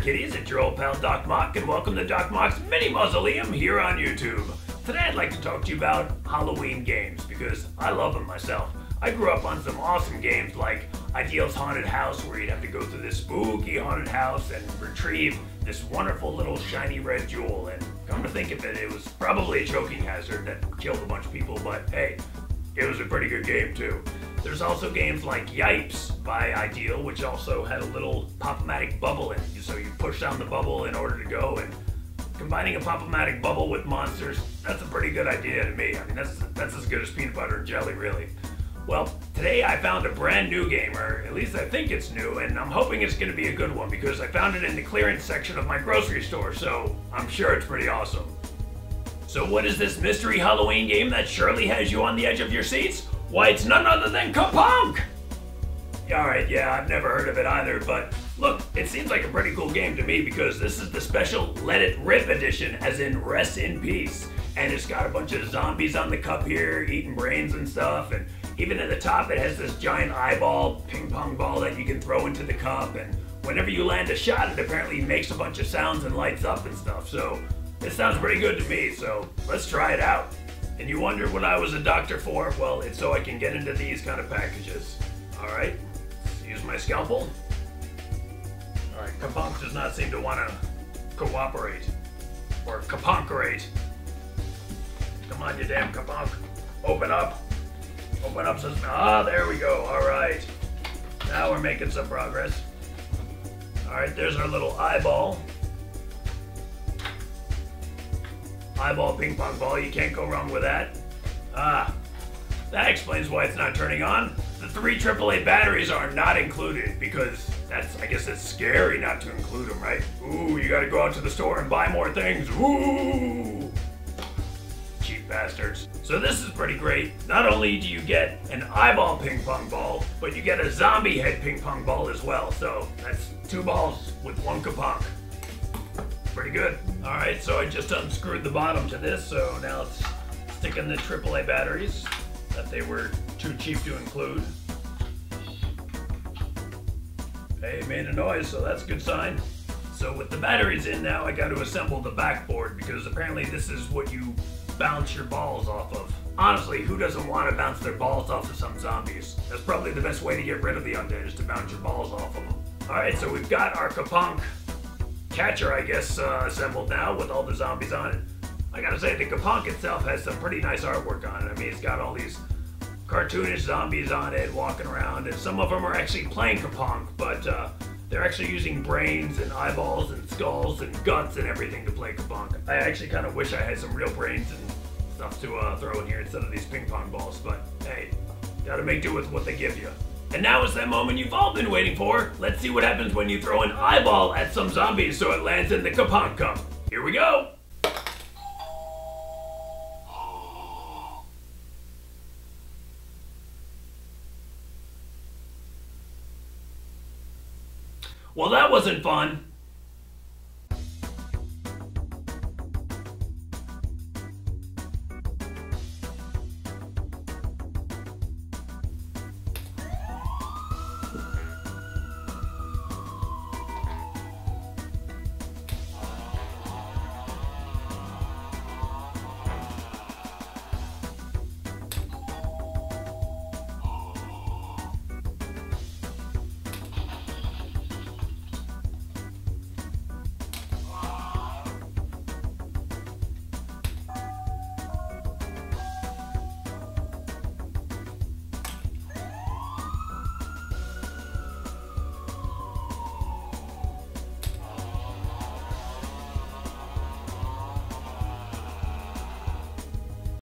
kitties, it's your old pal Doc Mock, and welcome to Doc Mock's Mini Mausoleum here on YouTube. Today I'd like to talk to you about Halloween games, because I love them myself. I grew up on some awesome games like Ideal's Haunted House, where you'd have to go through this spooky haunted house and retrieve this wonderful little shiny red jewel, and come to think of it, it was probably a choking hazard that killed a bunch of people, but hey, it was a pretty good game too. There's also games like Yipes by Ideal, which also had a little pop-o-matic bubble in it. So you push down the bubble in order to go, and combining a pop-o-matic bubble with monsters, that's a pretty good idea to me. I mean, that's as good as peanut butter and jelly, really. Well, today I found a brand new game, or at least I think it's new, and I'm hoping it's going to be a good one because I found it in the clearance section of my grocery store, so I'm sure it's pretty awesome. So what is this mystery Halloween game that surely has you on the edge of your seats? Why, it's none other than Cuponk! Alright, yeah, I've never heard of it either, but look, it seems like a pretty cool game to me because this is the special Let It Rip edition, as in rest in peace. And it's got a bunch of zombies on the cup here, eating brains and stuff, and even at the top it has this giant eyeball ping pong ball that you can throw into the cup, and whenever you land a shot, it apparently makes a bunch of sounds and lights up and stuff, so it sounds pretty good to me, so let's try it out. And you wonder what I was a doctor for? Well, it's so I can get into these kind of packages. Alright, use my scalpel. Alright, Cuponk does not seem to want to cooperate. Or Cuponkerate. Come on, you damn Cuponk. Open up. Open up, says, there we go, alright. Now we're making some progress. Alright, there's our little eyeball. Eyeball ping pong ball, you can't go wrong with that. That explains why it's not turning on. The 3 AAA batteries are not included because I guess it's scary not to include them, right? Ooh, you gotta go out to the store and buy more things. Ooh! Cheap bastards. So this is pretty great. Not only do you get an eyeball ping pong ball, but you get a zombie head ping pong ball as well. So that's 2 balls with 1 Cuponk. Pretty good. Alright, so I just unscrewed the bottom to this, so now let's stick in the AAA batteries that they were too cheap to include. Hey, it made a noise, so that's a good sign. So with the batteries in now, I got to assemble the backboard because apparently this is what you bounce your balls off of. Honestly, who doesn't want to bounce their balls off of some zombies? That's probably the best way to get rid of the undead, is to bounce your balls off of them. Alright, so we've got our Cuponk catcher, I guess, assembled now with all the zombies on it. I gotta say, the Cuponk itself has some pretty nice artwork on it. I mean, it's got all these cartoonish zombies on it walking around, and some of them are actually playing Cuponk, but they're actually using brains and eyeballs and skulls and guts and everything to play Cuponk. I actually kind of wish I had some real brains and stuff to throw in here instead of these ping pong balls, but hey, gotta make do with what they give you. And now is that moment you've all been waiting for. Let's see what happens when you throw an eyeball at some zombies so it lands in the Cuponk cup. Here we go. Well, that wasn't fun.